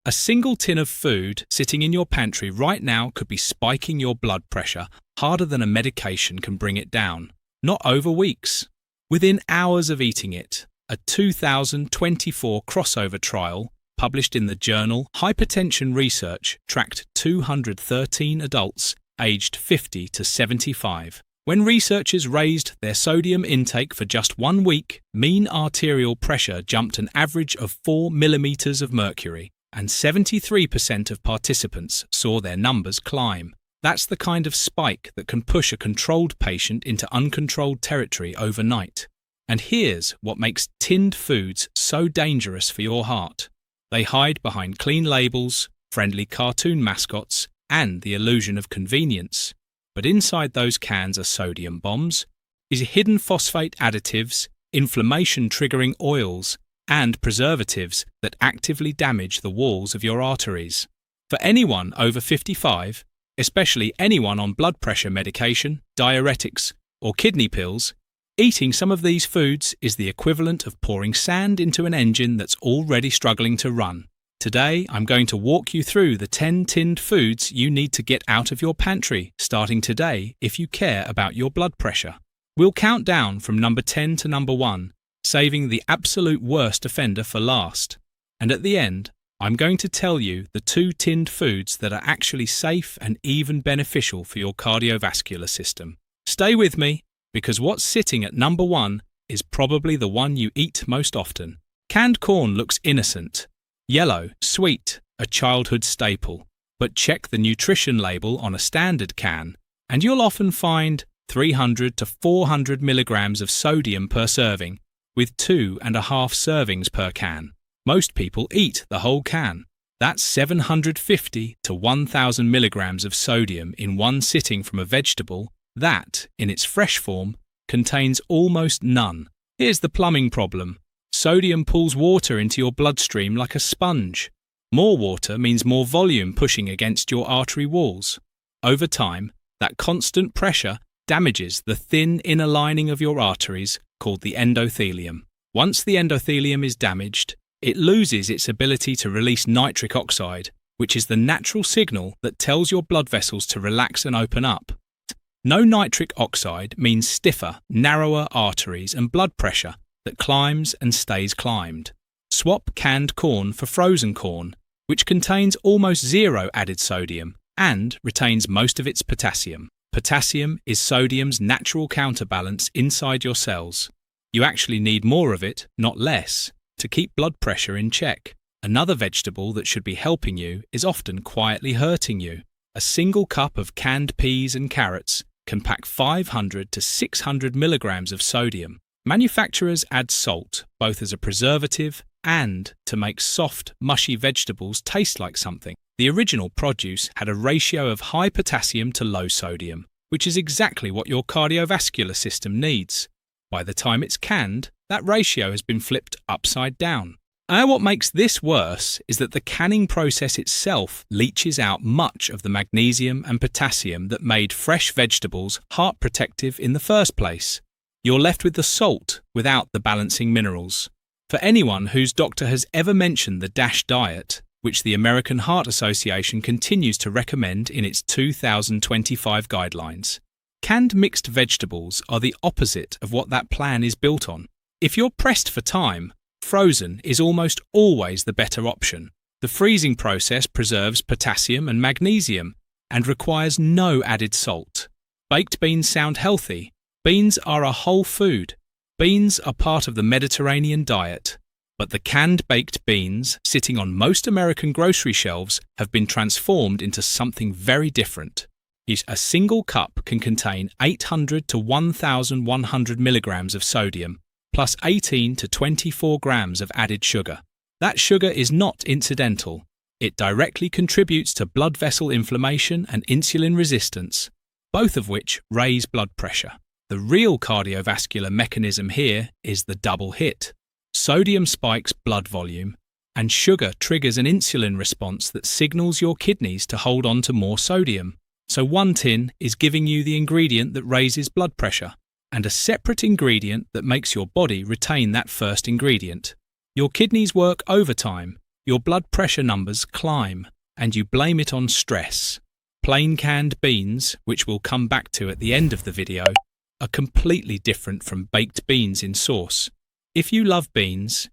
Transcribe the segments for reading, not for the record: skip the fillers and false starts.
A single tin of food sitting in your pantry right now could be spiking your blood pressure harder than a medication can bring it down, not over weeks. Within hours of eating it, a 2024 crossover trial published in the journal Hypertension Research tracked 213 adults aged 50 to 75. When researchers raised their sodium intake for just 1 week, mean arterial pressure jumped an average of 4 millimeters of mercury, and 73% of participants saw their numbers climb. That's the kind of spike that can push a controlled patient into uncontrolled territory overnight. And here's what makes tinned foods so dangerous for your heart. They hide behind clean labels, friendly cartoon mascots, and the illusion of convenience. But inside those cans are sodium bombs, hidden phosphate additives, inflammation-triggering oils, and preservatives that actively damage the walls of your arteries. For anyone over 55, especially anyone on blood pressure medication, diuretics, or kidney pills, eating some of these foods is the equivalent of pouring sand into an engine that's already struggling to run. Today, I'm going to walk you through the 10 tinned foods you need to get out of your pantry starting today if you care about your blood pressure. We'll count down from number 10 to number 1, saving the absolute worst offender for last. And at the end, I'm going to tell you the 2 tinned foods that are actually safe and even beneficial for your cardiovascular system. Stay with me, because what's sitting at number 1 is probably the one you eat most often. Canned corn looks innocent. Yellow, sweet, a childhood staple. But check the nutrition label on a standard can, and you'll often find 300 to 400 milligrams of sodium per serving, with 2.5 servings per can. Most people eat the whole can. That's 750 to 1,000 milligrams of sodium in one sitting from a vegetable that, in its fresh form, contains almost none. Here's the plumbing problem. Sodium pulls water into your bloodstream like a sponge. More water means more volume pushing against your artery walls. Over time, that constant pressure damages the thin inner lining of your arteries called the endothelium. Once the endothelium is damaged, it loses its ability to release nitric oxide, which is the natural signal that tells your blood vessels to relax and open up. No nitric oxide means stiffer, narrower arteries and blood pressure that climbs and stays climbed. Swap canned corn for frozen corn, which contains almost zero added sodium and retains most of its potassium. Potassium is sodium's natural counterbalance inside your cells. You actually need more of it, not less, to keep blood pressure in check. Another vegetable that should be helping you is often quietly hurting you. A single cup of canned peas and carrots can pack 500 to 600 milligrams of sodium. Manufacturers add salt, both as a preservative and to make soft, mushy vegetables taste like something. The original produce had a ratio of high potassium to low sodium, which is exactly what your cardiovascular system needs. By the time it's canned, that ratio has been flipped upside down. And what makes this worse is that the canning process itself leaches out much of the magnesium and potassium that made fresh vegetables heart protective in the first place. You're left with the salt without the balancing minerals. For anyone whose doctor has ever mentioned the DASH diet, which the American Heart Association continues to recommend in its 2025 guidelines, canned mixed vegetables are the opposite of what that plan is built on. If you're pressed for time, frozen is almost always the better option. The freezing process preserves potassium and magnesium and requires no added salt. Baked beans sound healthy. Beans are a whole food. Beans are part of the Mediterranean diet. But the canned baked beans sitting on most American grocery shelves have been transformed into something very different. A single cup can contain 800 to 1,100 milligrams of sodium, plus 18 to 24 grams of added sugar. That sugar is not incidental. It directly contributes to blood vessel inflammation and insulin resistance, both of which raise blood pressure. The real cardiovascular mechanism here is the double hit. Sodium spikes blood volume, and sugar triggers an insulin response that signals your kidneys to hold on to more sodium. So one tin is giving you the ingredient that raises blood pressure, and a separate ingredient that makes your body retain that first ingredient. Your kidneys work overtime, your blood pressure numbers climb, and you blame it on stress. Plain canned beans, which we'll come back to at the end of the video, are completely different from baked beans in sauce. If you love beans,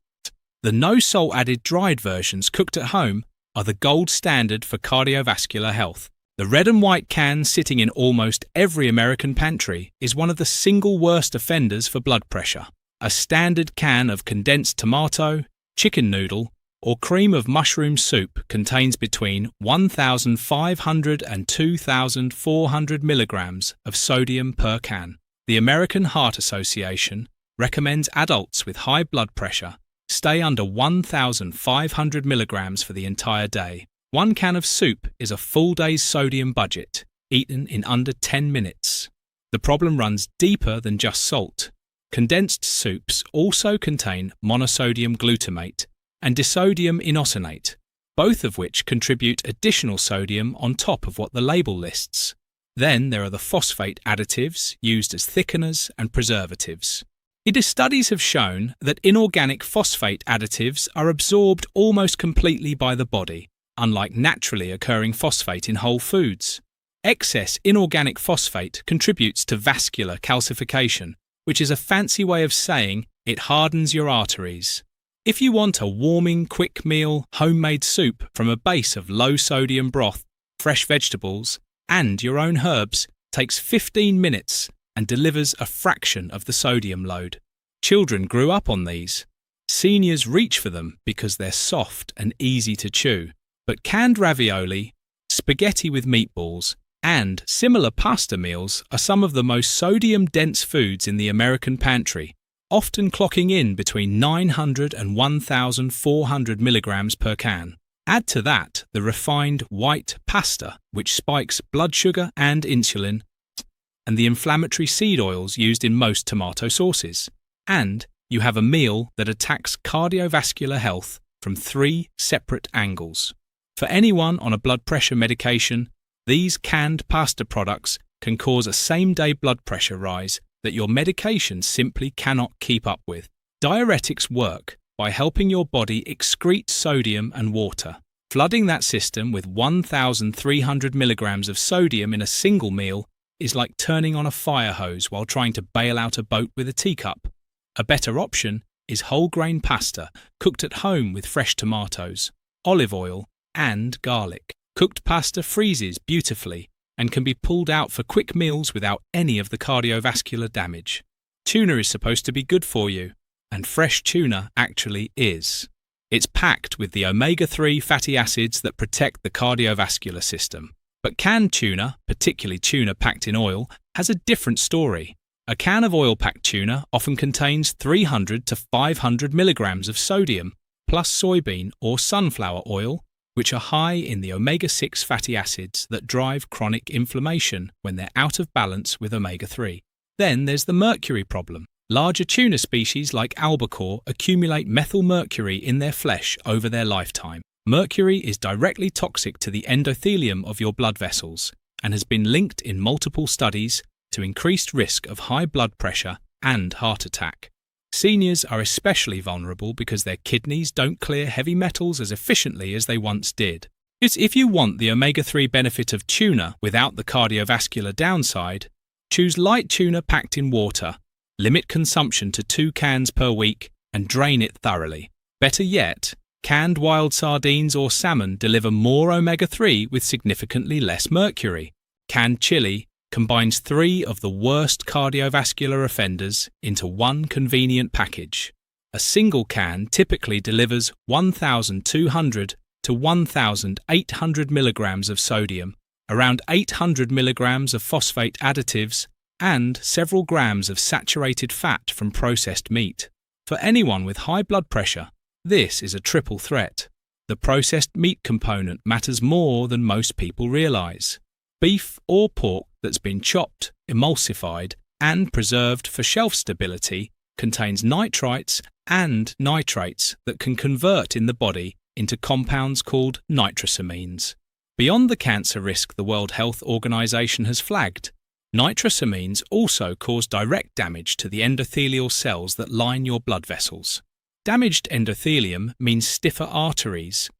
the no-salt added dried versions cooked at home are the gold standard for cardiovascular health. The red and white can sitting in almost every American pantry is one of the single worst offenders for blood pressure. A standard can of condensed tomato, chicken noodle, or cream of mushroom soup contains between 1,500 and 2,400 milligrams of sodium per can. The American Heart Association recommends adults with high blood pressure stay under 1,500 milligrams for the entire day. One can of soup is a full day's sodium budget, eaten in under 10 minutes. The problem runs deeper than just salt. Condensed soups also contain monosodium glutamate and disodium inosonate, both of which contribute additional sodium on top of what the label lists. Then there are the phosphate additives used as thickeners and preservatives. Studies have shown that inorganic phosphate additives are absorbed almost completely by the body, unlike naturally occurring phosphate in whole foods. Excess inorganic phosphate contributes to vascular calcification, which is a fancy way of saying it hardens your arteries. If you want a warming, quick meal, homemade soup from a base of low-sodium broth, fresh vegetables, and your own herbs, takes 15 minutes and delivers a fraction of the sodium load. Children grew up on these. Seniors reach for them because they're soft and easy to chew. But canned ravioli, spaghetti with meatballs, and similar pasta meals are some of the most sodium-dense foods in the American pantry, often clocking in between 900 and 1,400 milligrams per can. Add to that the refined white pasta, which spikes blood sugar and insulin, and the inflammatory seed oils used in most tomato sauces. And you have a meal that attacks cardiovascular health from 3 separate angles. For anyone on a blood pressure medication, these canned pasta products can cause a same-day blood pressure rise that your medication simply cannot keep up with. Diuretics work by helping your body excrete sodium and water. Flooding that system with 1,300 milligrams of sodium in a single meal is like turning on a fire hose while trying to bail out a boat with a teacup. A better option is whole grain pasta cooked at home with fresh tomatoes, olive oil, and garlic. Cooked pasta freezes beautifully and can be pulled out for quick meals without any of the cardiovascular damage. Tuna is supposed to be good for you, and fresh tuna actually is. It's packed with the omega-3 fatty acids that protect the cardiovascular system. But canned tuna, particularly tuna packed in oil, has a different story. A can of oil-packed tuna often contains 300 to 500 milligrams of sodium, plus soybean or sunflower oil, which are high in the omega-6 fatty acids that drive chronic inflammation when they're out of balance with omega-3. Then there's the mercury problem. Larger tuna species like albacore accumulate methylmercury in their flesh over their lifetime. Mercury is directly toxic to the endothelium of your blood vessels and has been linked in multiple studies to increased risk of high blood pressure and heart attack. Seniors are especially vulnerable because their kidneys don't clear heavy metals as efficiently as they once did. If you want the omega-3 benefit of tuna without the cardiovascular downside, choose light tuna packed in water, limit consumption to 2 cans per week, and drain it thoroughly. Better yet, canned wild sardines or salmon deliver more omega-3 with significantly less mercury. Canned chili combines 3 of the worst cardiovascular offenders into one convenient package. A single can typically delivers 1,200 to 1,800 milligrams of sodium, around 800 milligrams of phosphate additives, and several grams of saturated fat from processed meat. For anyone with high blood pressure, this is a triple threat. The processed meat component matters more than most people realize. Beef or pork that's been chopped, emulsified, and preserved for shelf stability contains nitrites and nitrates that can convert in the body into compounds called nitrosamines. Beyond the cancer risk the World Health Organization has flagged, nitrosamines also cause direct damage to the endothelial cells that line your blood vessels. Damaged endothelium means stiffer arteries,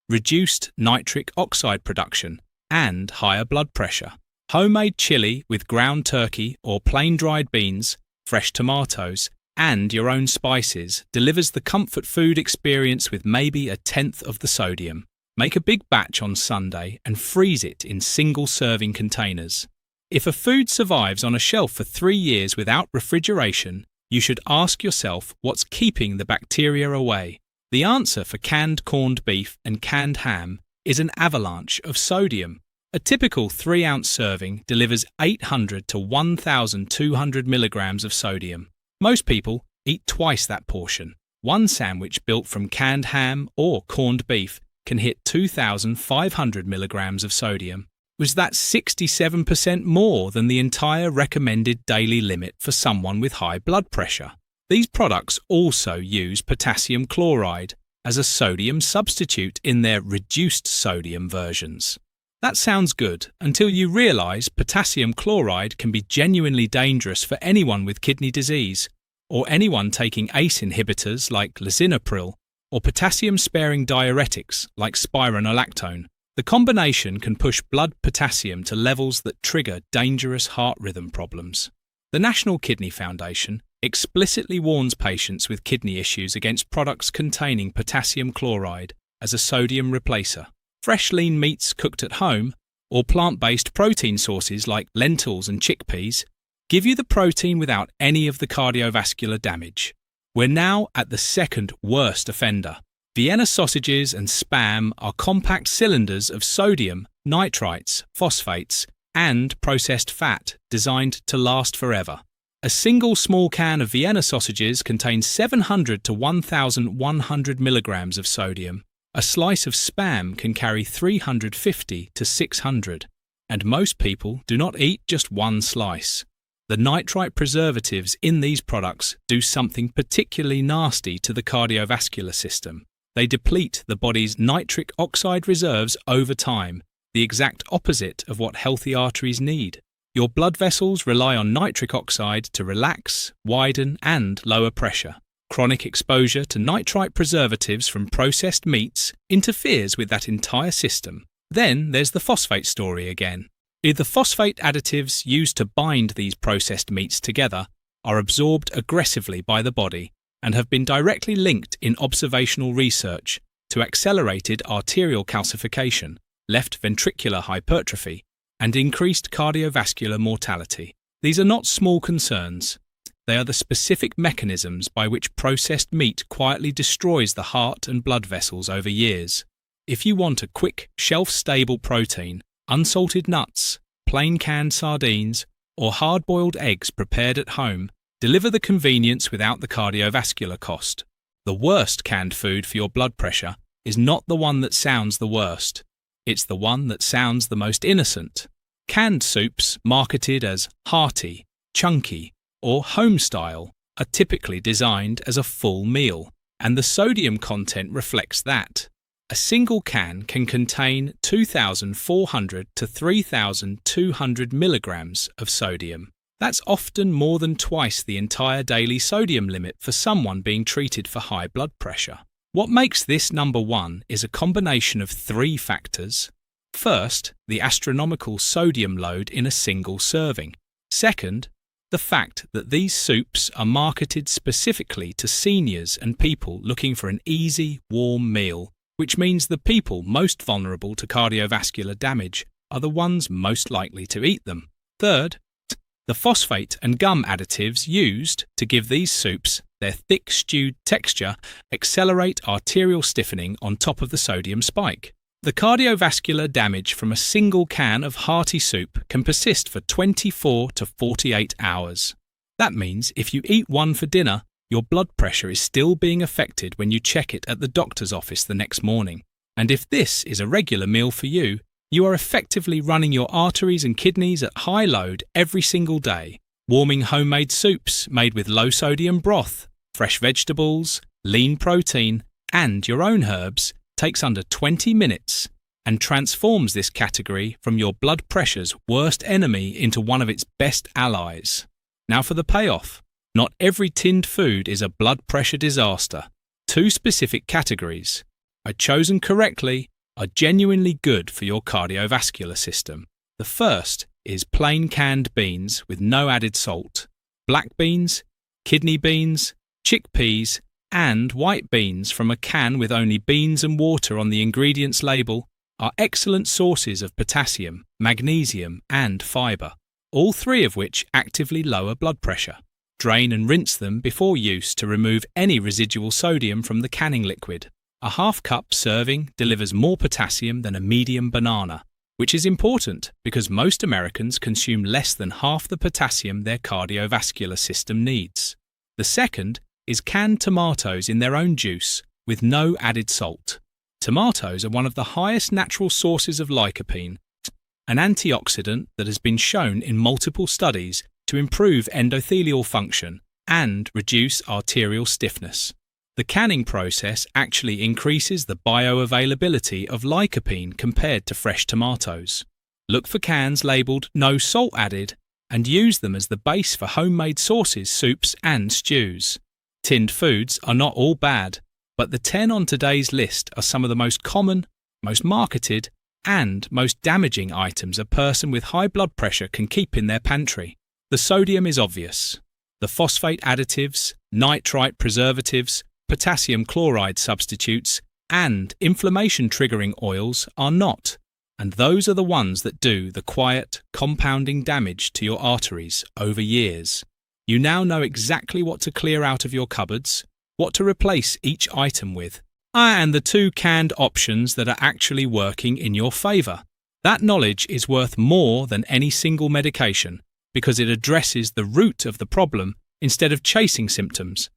reduced nitric oxide production, and higher blood pressure. Homemade chili with ground turkey or plain dried beans, fresh tomatoes, and your own spices delivers the comfort food experience with maybe a tenth of the sodium. Make a big batch on Sunday and freeze it in single-serving containers. If a food survives on a shelf for 3 years without refrigeration, you should ask yourself what's keeping the bacteria away. The answer for canned corned beef and canned ham is an avalanche of sodium. A typical 3-ounce serving delivers 800 to 1,200 milligrams of sodium. Most people eat twice that portion. One sandwich built from canned ham or corned beef can hit 2,500 milligrams of sodium. Was that 67% more than the entire recommended daily limit for someone with high blood pressure? These products also use potassium chloride as a sodium substitute in their reduced sodium versions. That sounds good until you realize potassium chloride can be genuinely dangerous for anyone with kidney disease, or anyone taking ACE inhibitors like lisinopril, or potassium-sparing diuretics like spironolactone. The combination can push blood potassium to levels that trigger dangerous heart rhythm problems. The National Kidney Foundation explicitly warns patients with kidney issues against products containing potassium chloride as a sodium replacer. Fresh lean meats cooked at home, or plant-based protein sources like lentils and chickpeas, give you the protein without any of the cardiovascular damage. We're now at the second worst offender. Vienna sausages and Spam are compact cylinders of sodium, nitrites, phosphates, and processed fat designed to last forever. A single small can of Vienna sausages contains 700 to 1,100 milligrams of sodium. A slice of Spam can carry 350 to 600, and most people do not eat just one slice. The nitrite preservatives in these products do something particularly nasty to the cardiovascular system. They deplete the body's nitric oxide reserves over time, the exact opposite of what healthy arteries need. Your blood vessels rely on nitric oxide to relax, widen, and lower pressure. Chronic exposure to nitrite preservatives from processed meats interferes with that entire system. Then there's the phosphate story again. The phosphate additives used to bind these processed meats together are absorbed aggressively by the body and have been directly linked in observational research to accelerated arterial calcification, left ventricular hypertrophy, and increased cardiovascular mortality. These are not small concerns. They are the specific mechanisms by which processed meat quietly destroys the heart and blood vessels over years. If you want a quick, shelf-stable protein, unsalted nuts, plain canned sardines, or hard-boiled eggs prepared at home deliver the convenience without the cardiovascular cost. The worst canned food for your blood pressure is not the one that sounds the worst. It's the one that sounds the most innocent. Canned soups marketed as hearty, chunky, or home-style are typically designed as a full meal, and the sodium content reflects that. A single can contain 2,400 to 3,200 milligrams of sodium. That's often more than twice the entire daily sodium limit for someone being treated for high blood pressure. What makes this number one is a combination of 3 factors. First, the astronomical sodium load in a single serving. Second, the fact that these soups are marketed specifically to seniors and people looking for an easy, warm meal, which means the people most vulnerable to cardiovascular damage are the ones most likely to eat them. Third, the phosphate and gum additives used to give these soups their thick stewed texture accelerate arterial stiffening on top of the sodium spike. The cardiovascular damage from a single can of hearty soup can persist for 24 to 48 hours. That means if you eat one for dinner, your blood pressure is still being affected when you check it at the doctor's office the next morning. And if this is a regular meal for you, you are effectively running your arteries and kidneys at high load every single day. Warming homemade soups made with low-sodium broth, fresh vegetables, lean protein, and your own herbs takes under 20 minutes and transforms this category from your blood pressure's worst enemy into one of its best allies. Now for the payoff. Not every tinned food is a blood pressure disaster. Two specific categories, chosen correctly, are genuinely good for your cardiovascular system. The first is plain canned beans with no added salt. Black beans, kidney beans, chickpeas, and white beans from a can with only beans and water on the ingredients label are excellent sources of potassium, magnesium, and fibre, all three of which actively lower blood pressure. Drain and rinse them before use to remove any residual sodium from the canning liquid. A half-cup serving delivers more potassium than a medium banana, which is important because most Americans consume less than half the potassium their cardiovascular system needs. The second is canned tomatoes in their own juice with no added salt. Tomatoes are one of the highest natural sources of lycopene, an antioxidant that has been shown in multiple studies to improve endothelial function and reduce arterial stiffness. The canning process actually increases the bioavailability of lycopene compared to fresh tomatoes. Look for cans labelled "no salt added" and use them as the base for homemade sauces, soups and stews. Tinned foods are not all bad, but the 10 on today's list are some of the most common, most marketed and most damaging items a person with high blood pressure can keep in their pantry. The sodium is obvious. The phosphate additives, nitrite preservatives, potassium chloride substitutes, and inflammation-triggering oils are not, and those are the ones that do the quiet, compounding damage to your arteries over years. You now know exactly what to clear out of your cupboards, what to replace each item with, and the 2 canned options that are actually working in your favour. That knowledge is worth more than any single medication because it addresses the root of the problem instead of chasing symptoms.